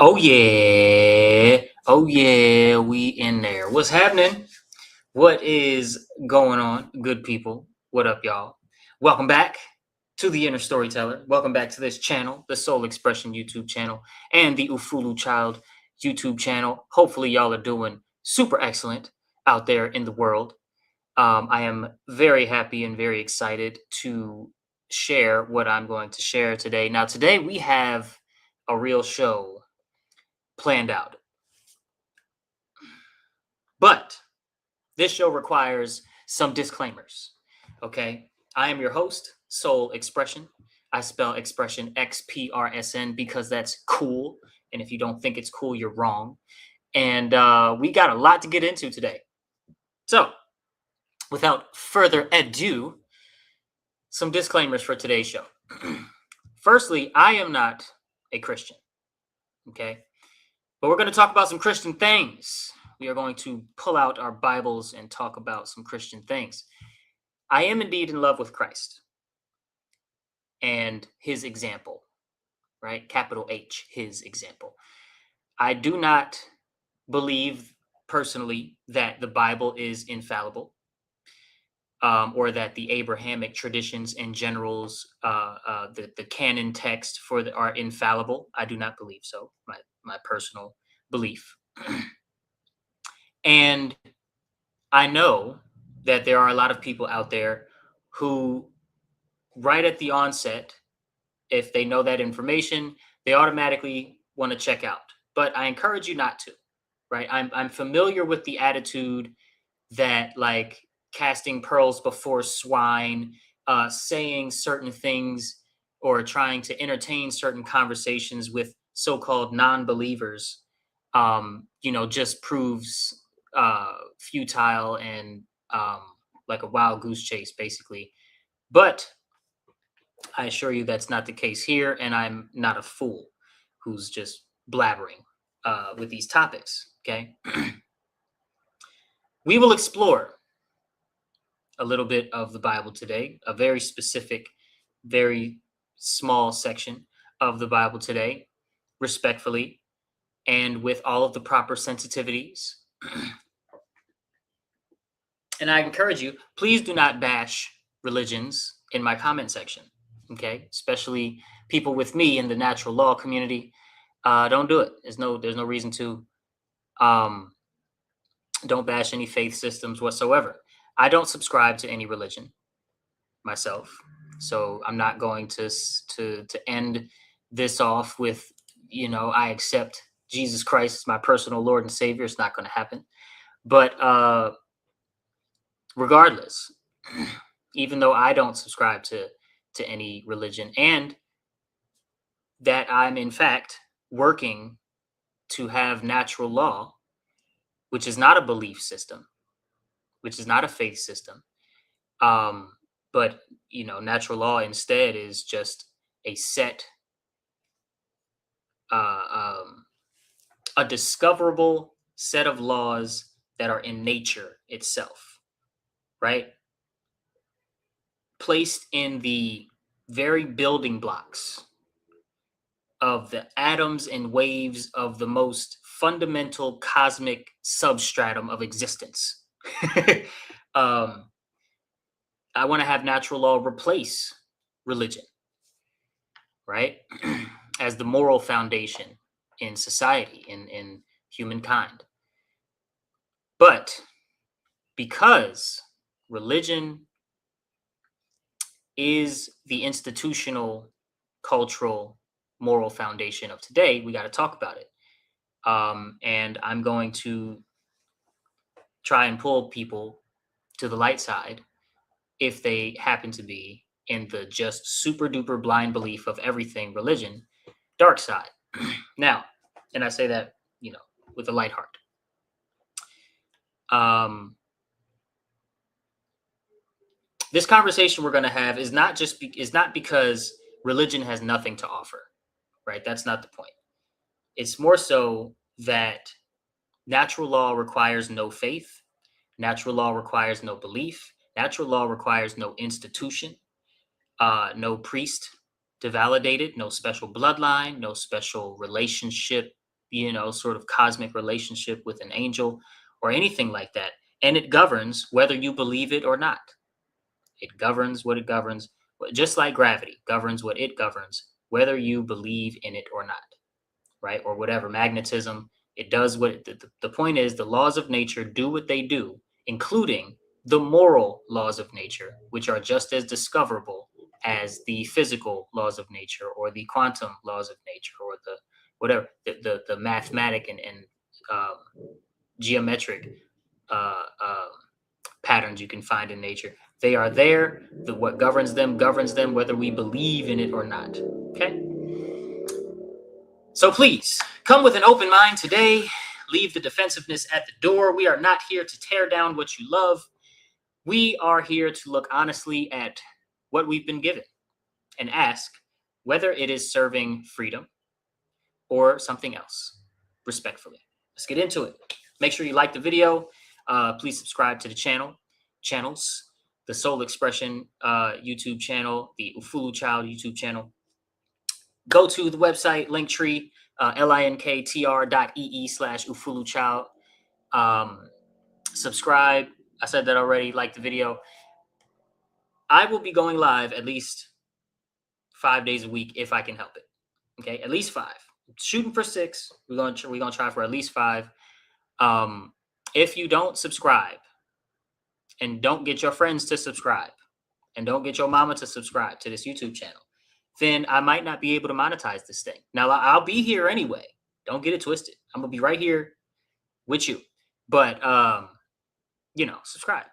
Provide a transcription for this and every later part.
Oh yeah. Oh yeah, we in there. What's happening? What is going on, good people? What up, y'all? Welcome back to the Inner Storyteller. Welcome back to this channel, the Soul Expression YouTube channel, and the Ufulu Child YouTube channel. Hopefully, y'all are doing super excellent out there in the world. I am very happy and very excited to share what I'm going to share today. Now, today we have a real show planned out. But this show requires some disclaimers. Okay. I am your host, Soul Expression. I spell expression XPRSN because that's cool. And if you don't think it's cool, you're wrong. And we got a lot to get into today. So, without further ado, some disclaimers for today's show. Firstly, I am not a Christian. Okay. But we're going to talk about some Christian things. We are going to pull out our Bibles and talk about some Christian things. I am indeed in love with Christ and his example, right? Capital H, his example. I do not believe personally that the Bible is infallible, or that the Abrahamic traditions and generals, the canon text are infallible. I do not believe so. My personal belief. And I know that there are a lot of people out there who, right at the onset, if they know that information, they automatically want to check out. But I encourage you not to, right? I'm familiar with the attitude that, like, casting pearls before swine, saying certain things or trying to entertain certain conversations with so-called non-believers, just proves futile and like a wild goose chase, basically. But I assure you that's not the case here, and I'm not a fool who's just blabbering with these topics. Okay, we will explore a little bit of the Bible today, a very specific, very small section of the Bible today, respectfully, and with all of the proper sensitivities. And I encourage you, please do not bash religions in my comment section. Okay, especially people with me in the natural law community. Don't do it. There's no reason to. Don't bash any faith systems whatsoever. I don't subscribe to any religion myself, so I'm not going to end this off with, I accept Jesus Christ as my personal Lord and Savior. It's not going to happen. But regardless, even though I don't subscribe to any religion, and that I'm in fact working to have natural law, which is not a belief system, which is not a faith system, but natural law instead is just a set, a discoverable set of laws that are in nature itself, right? Placed in the very building blocks of the atoms and waves of the most fundamental cosmic substratum of existence. I want to have natural law replace religion, right? As the moral foundation in society, in humankind. But because religion is the institutional, cultural, moral foundation of today, we got to talk about it. And I'm going to try and pull people to the light side if they happen to be in the just super duper blind belief of everything religion, dark side. Now, and I say that, with a light heart. This conversation we're going to have is not because religion has nothing to offer, right? That's not the point. It's more so that natural law requires no faith. Natural law requires no belief. Natural law requires no institution, no priest to validate it, no special bloodline, no special relationship sort of cosmic relationship with an angel or anything like that. And it governs whether you believe it or not. It governs what it governs, just like gravity governs what it governs, whether you believe in it or not, right? Or whatever, magnetism, it does what the point is. The laws of nature do what they do, including the moral laws of nature, which are just as discoverable as the physical laws of nature or the quantum laws of nature or the whatever, the mathematic and geometric patterns you can find in nature. They are there. What governs them, whether we believe in it or not. Okay? So please, come with an open mind today. Leave the defensiveness at the door. We are not here to tear down what you love. We are here to look honestly at what we've been given and ask whether it is serving freedom or something else, respectfully. Let's get into it. Make sure you like the video. Please subscribe to the channels, the Soul Expression YouTube channel, the Ufulu Child YouTube channel. Go to the website, Linktree, linktr.ee/Ufulu Child. Subscribe. I said that already. Like the video. I will be going live at least 5 days a week if I can help it. Okay, at least 5. Shooting for 6. We're gonna try for at least 5. If you don't subscribe and don't get your friends to subscribe and don't get your mama to subscribe to this YouTube channel, then I might not be able to monetize this thing. Now, I'll be here anyway. Don't get it twisted. I'm going to be right here with you. But, subscribe.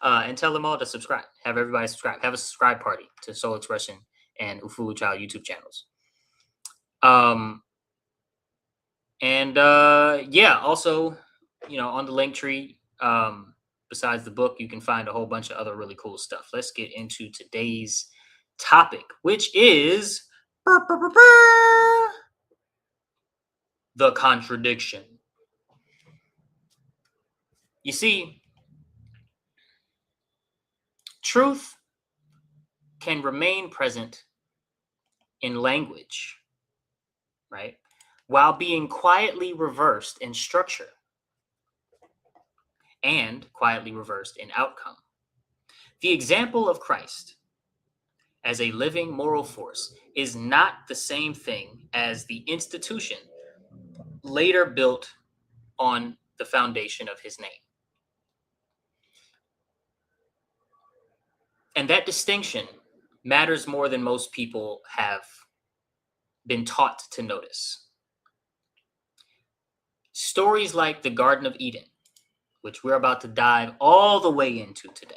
And tell them all to subscribe. Have everybody subscribe. Have a subscribe party to Soul Expression and Ufulu Child YouTube channels. Also, on the Linktree, besides the book, you can find a whole bunch of other really cool stuff. Let's get into today's topic, which is the contradiction. You see, truth can remain present in language, right? While being quietly reversed in structure and quietly reversed in outcome. The example of Christ as a living moral force is not the same thing as the institution later built on the foundation of his name. And that distinction matters more than most people have been taught to notice. Stories like the Garden of Eden, which we're about to dive all the way into today.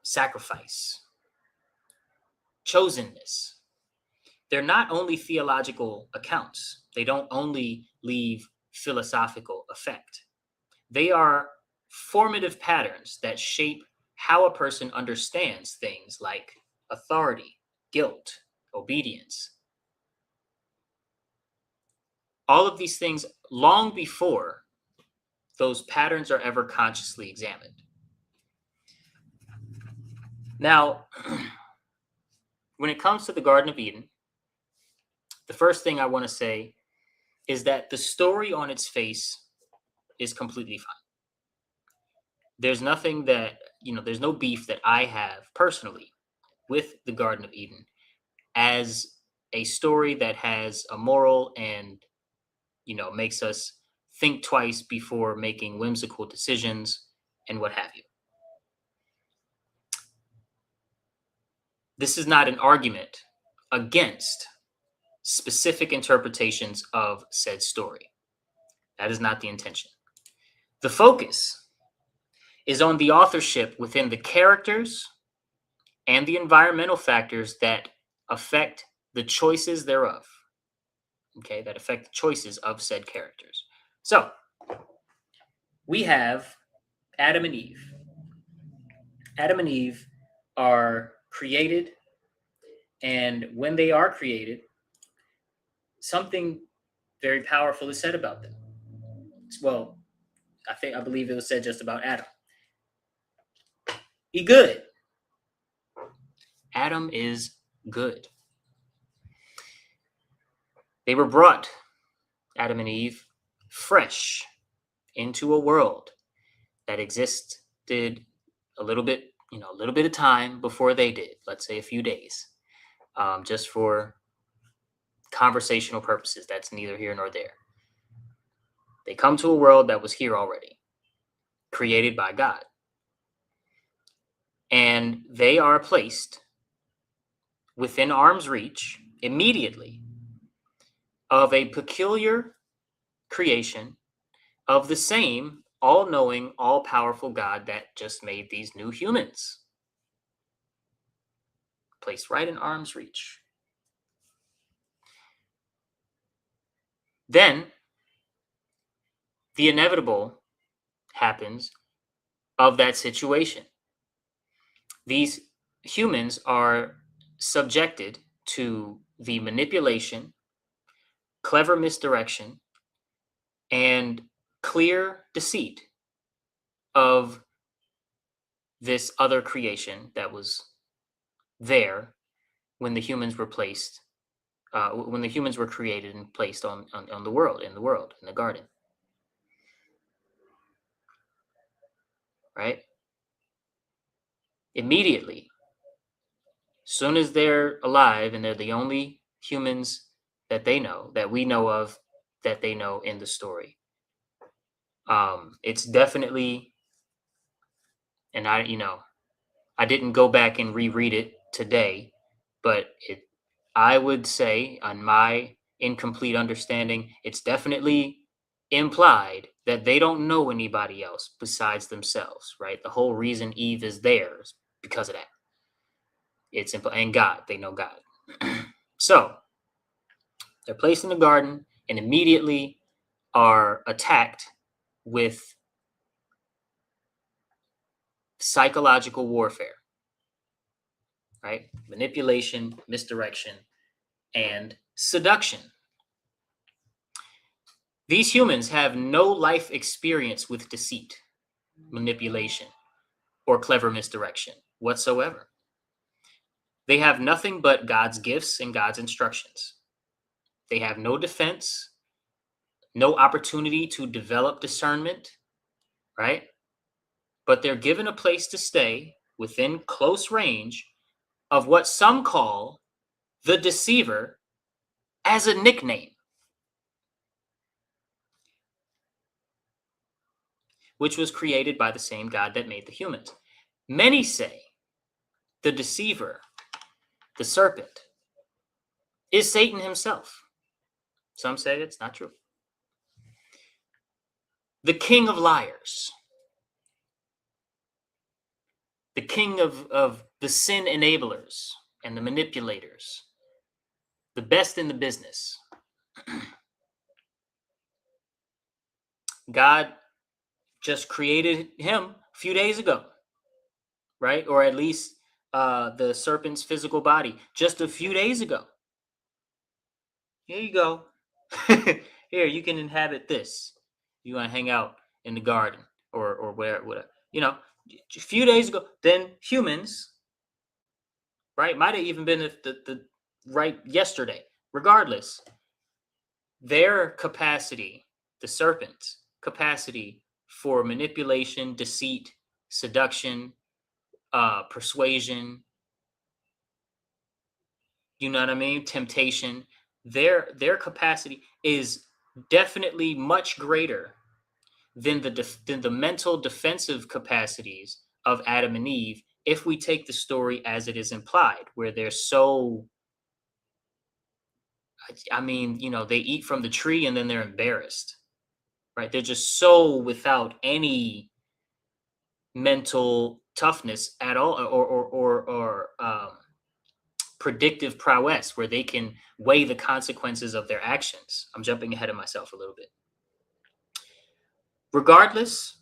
Sacrifice, chosenness. They're not only theological accounts. They don't only leave philosophical effect. They are formative patterns that shape how a person understands things like authority, guilt, obedience. All of these things long before those patterns are ever consciously examined. Now, when it comes to the Garden of Eden, the first thing I want to say is that the story on its face is completely fine. There's nothing that, there's no beef that I have personally with the Garden of Eden as a story that has a moral and, makes us think twice before making whimsical decisions and what have you. This is not an argument against specific interpretations of said story. That is not the intention. The focus is on the authorship within the characters and the environmental factors that affect the choices thereof. Okay, that affect the choices of said characters. So, we have Adam and Eve. Adam and Eve are created, and when they are created, something very powerful is said about them. Well, I believe it was said just about Adam. Be good. Adam is good. They were brought, Adam and Eve, fresh into a world that existed a little bit, a little bit of time before they did. Let's say a few days, just for conversational purposes. That's neither here nor there. They come to a world that was here already, created by God. And they are placed within arm's reach immediately of a peculiar creation of the same all-knowing, all-powerful God that just made these new humans. Placed right in arm's reach. Then the inevitable happens of that situation. These humans are subjected to the manipulation, clever misdirection, and clear deceit of this other creation that was there when the humans were placed, when the humans were created and placed on the world, in the garden. Right? Immediately, soon as they're alive and they're the only humans that they know, that we know of, that they know in the story. It's definitely, and I didn't go back and reread it today, but I would say, on my incomplete understanding, it's definitely implied that they don't know anybody else besides themselves, right? The whole reason Eve is there is because of that. It's and God, they know God. So they're placed in the garden and immediately are attacked with psychological warfare, right? Manipulation, misdirection, and seduction. These humans have no life experience with deceit, manipulation, or clever misdirection whatsoever. They have nothing but God's gifts and God's instructions. They have no defense, no opportunity to develop discernment, right? But they're given a place to stay within close range of what some call the deceiver as a nickname, which was created by the same God that made the humans. Many say the deceiver, the serpent, is Satan himself. Some say it's not true. The king of liars, the king of the sin enablers and the manipulators, the best in the business. God just created him a few days ago, right? Or at least the serpent's physical body just a few days ago. Here you go. Here, you can inhabit this. You want to hang out in the garden or whatever. A few days ago, then humans, right? Might have even been the right yesterday. Regardless, their capacity, the serpent's capacity for manipulation, deceit, seduction, persuasion, you know what I mean? Temptation. Their capacity is definitely much greater than the mental defensive capacities of Adam and Eve, if we take the story as it is implied, where they're so, they eat from the tree and then they're embarrassed, right? They're just so without any mental toughness at all, or predictive prowess, where they can weigh the consequences of their actions. I'm jumping ahead of myself a little bit. Regardless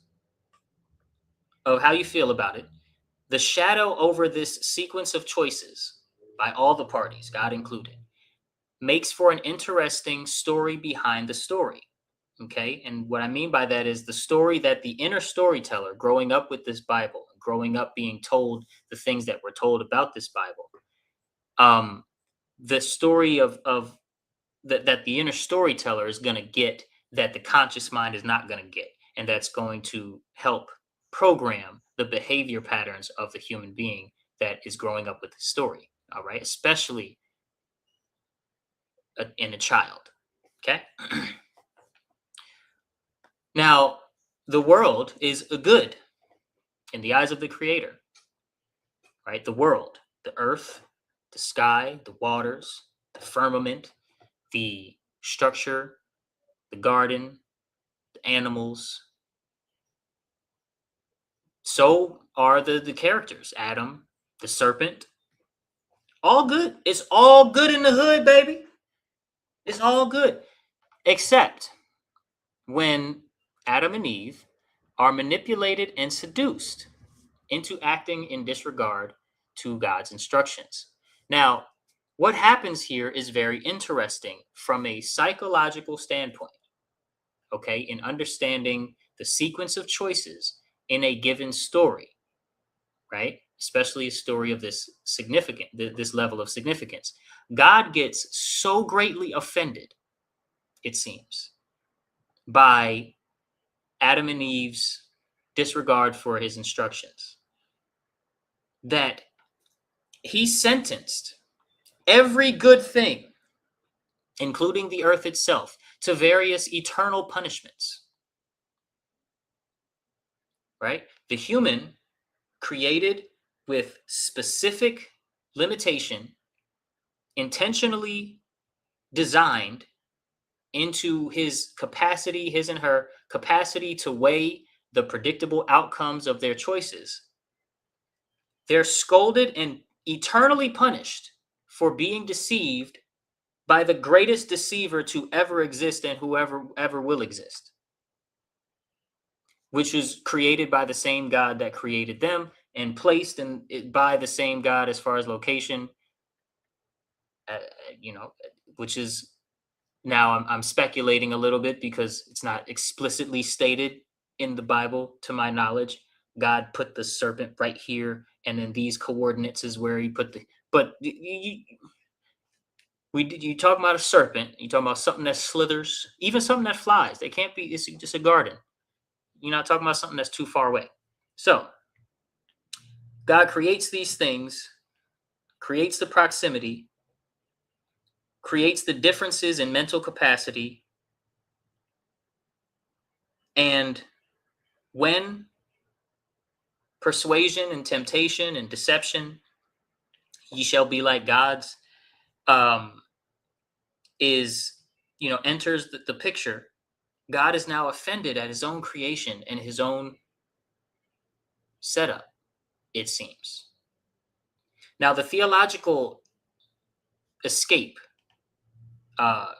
of how you feel about it, the shadow over this sequence of choices by all the parties, God included, makes for an interesting story behind the story. Okay. And what I mean by that is the story that the inner storyteller, growing up with this Bible, growing up being told the things that were told about this Bible, the story of that the inner storyteller is going to get, that the conscious mind is not going to get, and that's going to help program the behavior patterns of the human being that is growing up with the story. All right, especially in a child. Okay. Now, the world is a good in the eyes of the creator, right? The world, the earth, the sky, the waters, the firmament, the structure, the garden, the animals. So are the characters, Adam, the serpent. All good. It's all good in the hood, baby. It's all good. Except when Adam and Eve are manipulated and seduced into acting in disregard to God's instructions. Now, what happens here is very interesting from a psychological standpoint, okay, in understanding the sequence of choices in a given story, right? Especially a story of this this level of significance. God gets so greatly offended, it seems, by Adam and Eve's disregard for his instructions that he sentenced every good thing, including the earth itself, to various eternal punishments. Right? The human created with specific limitation, intentionally designed into his capacity, his and her capacity to weigh the predictable outcomes of their choices. They're scolded and eternally punished for being deceived by the greatest deceiver to ever exist and whoever ever will exist, which was created by the same God that created them and placed in by the same God as far as location, uh, you know, which is now I'm speculating a little bit because it's not explicitly stated in the Bible, to my knowledge. God put the serpent right here, and then these coordinates is where he put the. But you talk about a serpent, you talk about something that slithers, even something that flies. They can't be. It's just a garden. You're not talking about something that's too far away. So God creates these things, creates the proximity, creates the differences in mental capacity, and when persuasion and temptation and deception, ye shall be like gods, um, is enters the picture. God is now offended at his own creation and his own setup, it seems. Now, the theological escape,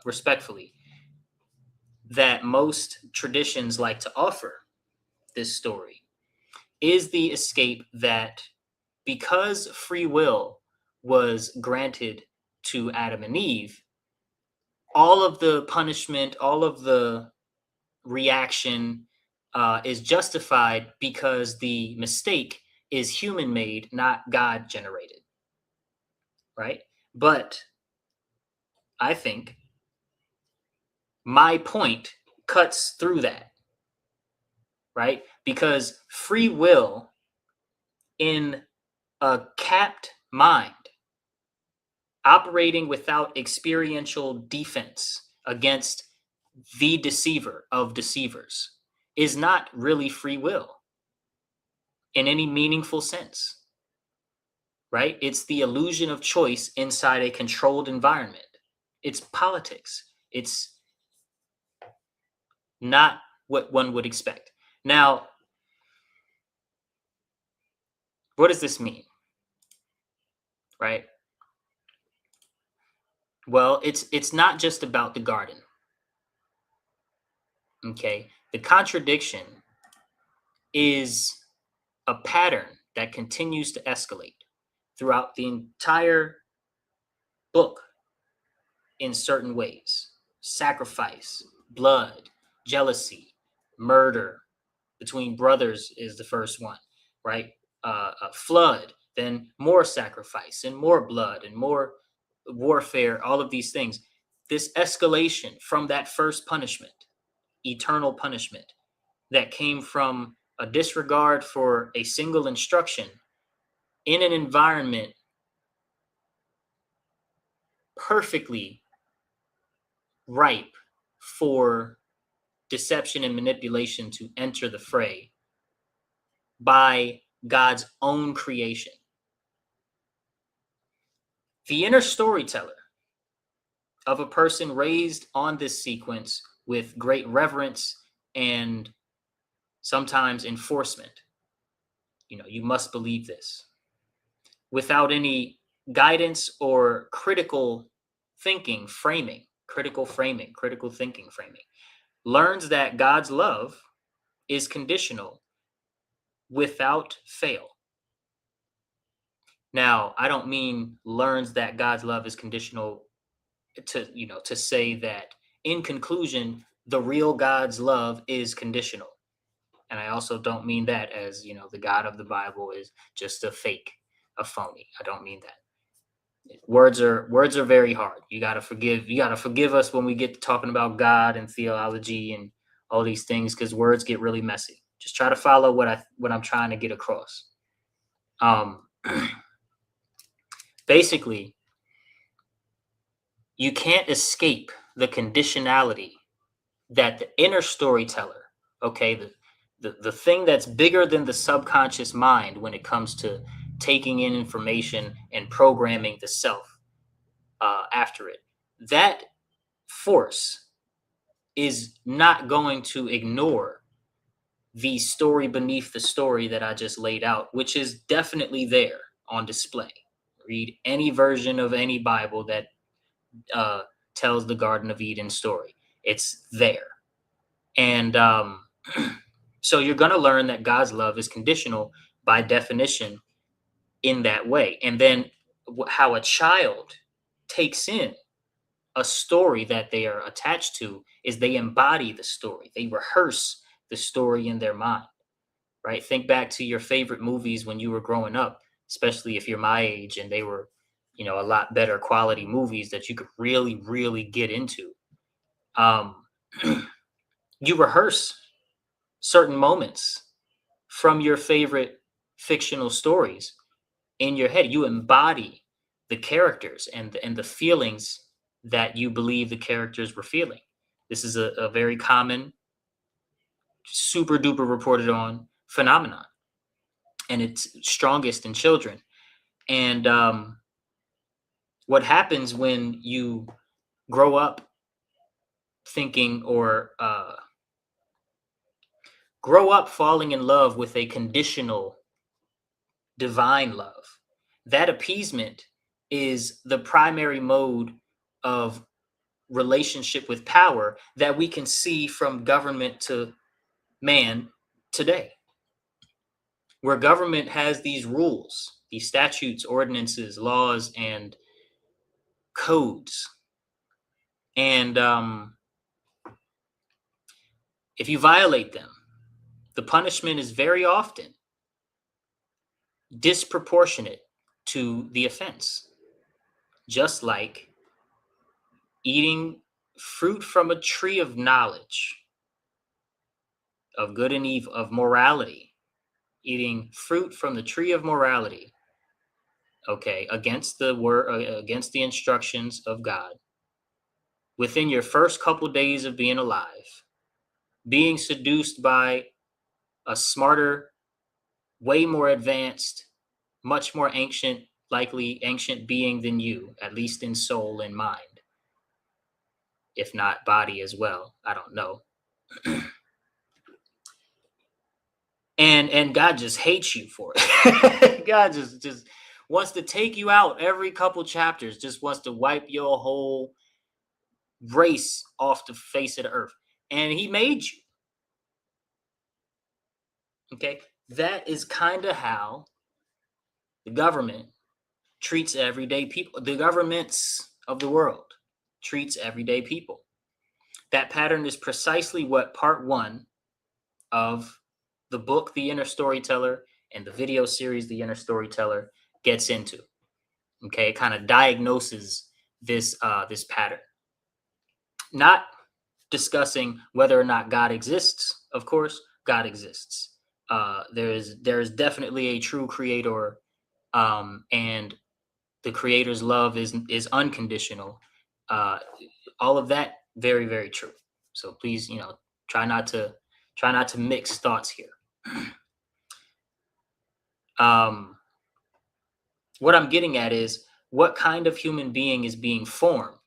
respectfully, that most traditions like to offer this story is the escape that because free will was granted to Adam and Eve, all of the punishment, all of the reaction is justified because the mistake is human made, not God generated. Right. But I think my point cuts through that. Right. Because free will in a capped mind, operating without experiential defense against the deceiver of deceivers, is not really free will in any meaningful sense, right? It's the illusion of choice inside a controlled environment. It's politics. It's not what one would expect. Now, what does this mean? Right? Well, it's not just about the garden. Okay? The contradiction is a pattern that continues to escalate throughout the entire book in certain ways: sacrifice, blood, jealousy, murder between brothers is the first one, right? A flood, then more sacrifice and more blood and more warfare, all of these things. this escalation from that first punishment, eternal punishment, that came from a disregard for a single instruction in an environment perfectly ripe for deception and manipulation to enter the fray by God's own creation. The inner storyteller of a person raised on this sequence with great reverence and sometimes enforcement. You must believe this. Without any guidance or critical thinking framing, critical thinking framing, learns that God's love is conditional without fail. Now, I don't mean learns that God's love is conditional to say that in conclusion, the real God's love is conditional. And I also don't mean that as, the God of the Bible is just a fake, a phony. I don't mean that. Words are very hard. You got to forgive us when we get to talking about God and theology and all these things, because words get really messy. Just try to follow what I'm trying to get across. Basically, you can't escape the conditionality that the inner storyteller, okay, the thing that's bigger than the subconscious mind when it comes to taking in information and programming the self after it, that force is not going to ignore the story beneath the story that I just laid out, which is definitely there on display. Read any version of any Bible that tells the Garden of Eden story. It's there. And so you're going to learn that God's love is conditional by definition in that way. And then how a child takes in a story that they are attached to is they embody the story. They rehearse the story in their mind, right? Think back to your favorite movies when you were growing up, especially if you're my age and they were, a lot better quality movies that you could really, really get into. You rehearse certain moments from your favorite fictional stories in your head. You embody the characters and the feelings that you believe the characters were feeling. This is a very common, super duper reported on phenomenon, and it's strongest in children. And what happens when you grow up thinking or grow up falling in love with a conditional divine love, that appeasement is the primary mode of relationship with power that we can see from government to man today, where government has these rules, these statutes, ordinances, laws, and codes. And if you violate them, the punishment is very often disproportionate to the offense, just like eating fruit from a tree of knowledge, of good and evil, of morality, eating fruit from the tree of morality, okay, against the word, against the instructions of God, within your first couple days of being alive, being seduced by a smarter, way more advanced, much more ancient, likely ancient being than you, at least in soul and mind, if not body as well. I don't know. And God just hates you for it. God just wants to take you out every couple chapters, just wants to wipe your whole race off the face of the earth. And he made you. Okay? That is kind of how the government treats everyday people. The governments of the world treats everyday people. That pattern is precisely what part one of the book, The Inner Storyteller, and the video series, The Inner Storyteller, gets into. Okay, it kind of diagnoses this pattern. Not discussing whether or not God exists. Of course, God exists. There is definitely a true creator, and the creator's love is unconditional. Uh, all of that, very, very true. So please, try not to mix thoughts here. um, what I'm getting at is, what kind of human being is being formed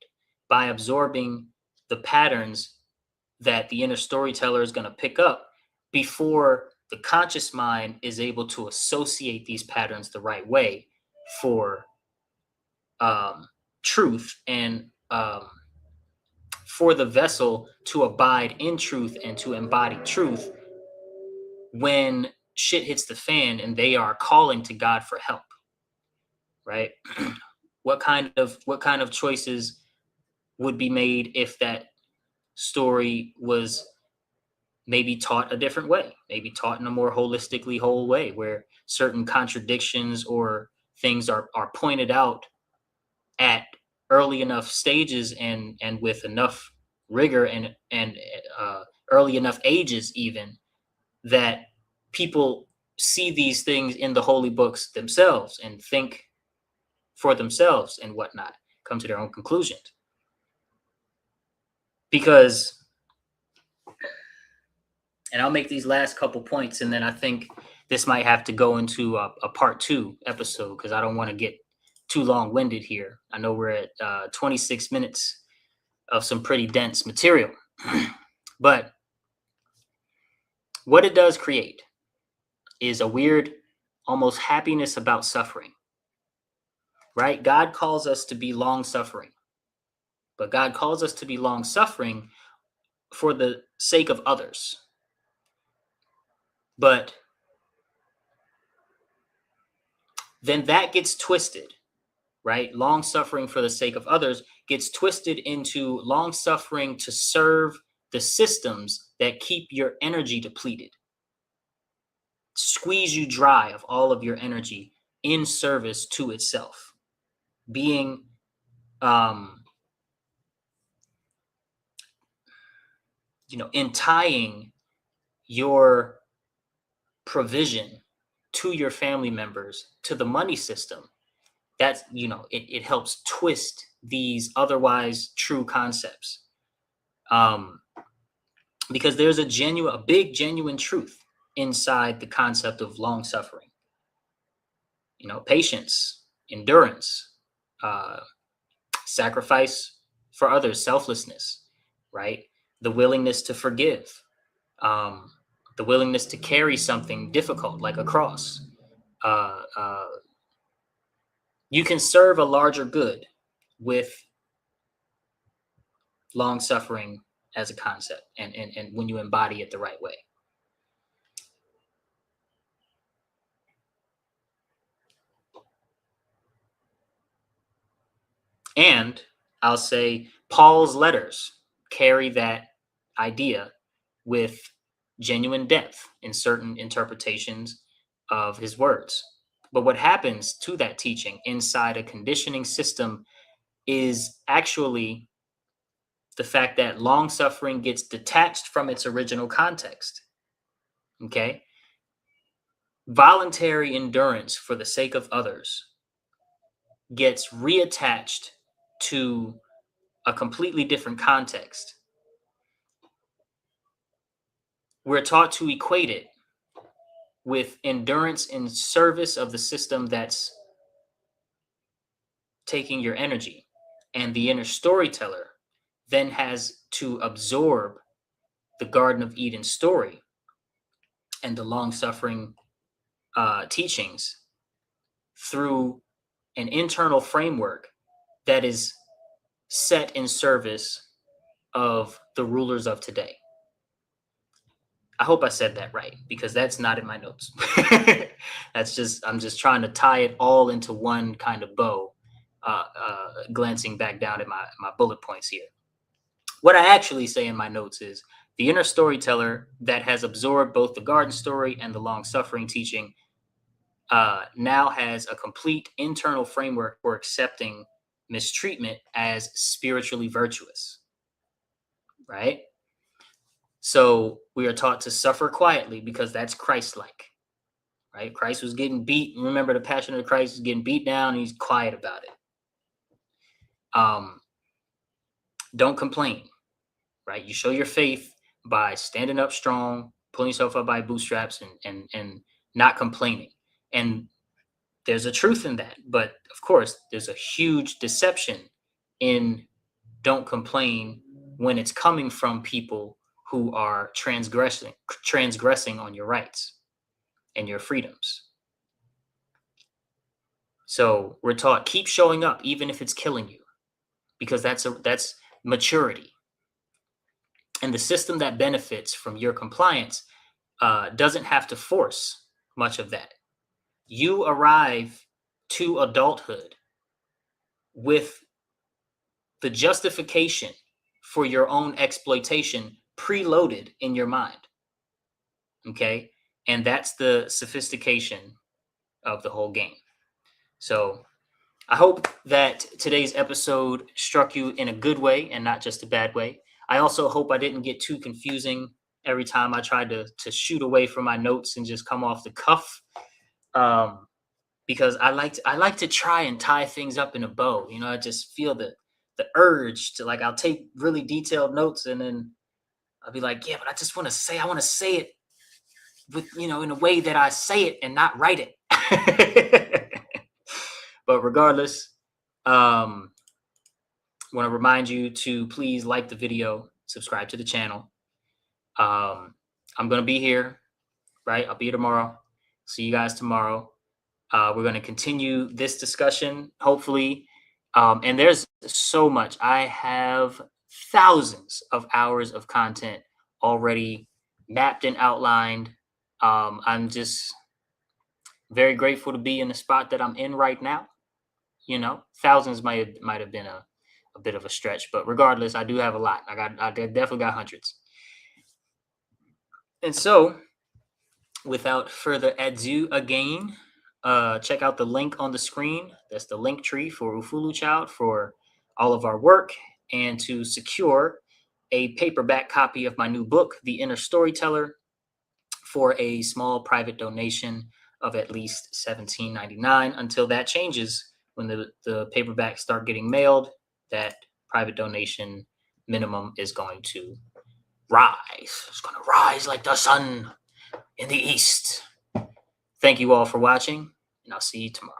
by absorbing the patterns that the inner storyteller is going to pick up before the conscious mind is able to associate these patterns the right way for truth, and for the vessel to abide in truth and to embody truth when shit hits the fan and they are calling to God for help, right? What kind of choices would be made if that story was maybe taught a different way, maybe taught in a more holistically whole way, where certain contradictions or things are pointed out at early enough stages, and with enough rigor, and early enough ages, even, that people see these things in the holy books themselves and think for themselves and whatnot, come to their own conclusions. Because, and I'll make these last couple points, and then I think this might have to go into a part 2 episode, because I don't want to get too long-winded here. I know we're at 26 minutes of some pretty dense material. But what it does create is a weird, almost happiness about suffering, right? God calls us to be long-suffering, but God calls us to be long-suffering for the sake of others. But then that gets twisted, right? Long suffering for the sake of others gets twisted into long suffering to serve the systems that keep your energy depleted, squeeze you dry of all of your energy in service to itself, being in tying your provision to your family members to the money system. That's, it helps twist these otherwise true concepts, because there's a big genuine truth inside the concept of long suffering. Patience, endurance, sacrifice for others, selflessness, right? The willingness to forgive, the willingness to carry something difficult like a cross. You can serve a larger good with long suffering as a concept, and when you embody it the right way. And I'll say Paul's letters carry that idea with genuine depth in certain interpretations of his words. But what happens to that teaching inside a conditioning system is actually the fact that long suffering gets detached from its original context. Okay? Voluntary endurance for the sake of others gets reattached to a completely different context. We're taught to equate it with endurance in service of the system that's taking your energy. And the inner storyteller then has to absorb the Garden of Eden story and the long-suffering teachings through an internal framework that is set in service of the rulers of today. I hope I said that right, because that's not in my notes. I'm just trying to tie it all into one kind of bow, glancing back down at my bullet points here. What I actually say in my notes is, the inner storyteller that has absorbed both the garden story and the long suffering teaching now has a complete internal framework for accepting mistreatment as spiritually virtuous. right? So we are taught to suffer quietly because that's Christ-like, right? Christ was getting beat. Remember, the Passion of the Christ is getting beat down, and he's quiet about it. Don't complain, right? You show your faith by standing up strong, pulling yourself up by bootstraps, and not complaining. And there's a truth in that, but of course, there's a huge deception in don't complain when it's coming from people who are transgressing on your rights and your freedoms. So we're taught keep showing up even if it's killing you, because that's maturity. And the system that benefits from your compliance doesn't have to force much of that. You arrive to adulthood with the justification for your own exploitation preloaded in your mind. Okay? And that's the sophistication of the whole game. So I hope that today's episode struck you in a good way and not just a bad way. I also hope I didn't get too confusing every time I tried to shoot away from my notes and just come off the cuff. Because I like to try and tie things up in a bow. You know, I just feel the urge to, like, I'll take really detailed notes and then I'll be like, yeah, but I want to say it with, in a way that I say it and not write it. But regardless, want to remind you to please like the video, subscribe to the channel. I'm going to be here, right? I'll be here tomorrow. See you guys tomorrow. We're going to continue this discussion, hopefully. And there's so much. I have thousands of hours of content already mapped and outlined. I'm just very grateful to be in the spot that I'm in right now. Thousands might have been a bit of a stretch, but regardless, I do have a lot. I definitely got hundreds. And so, without further ado, again, check out the link on the screen. That's the link tree for Ufulu Child for all of our work, and to secure a paperback copy of my new book, The Inner Storyteller, for a small private donation of at least $17.99. Until that changes, when the paperbacks start getting mailed, that private donation minimum is going to rise. It's going to rise like the sun in the east. Thank you all for watching, and I'll see you tomorrow.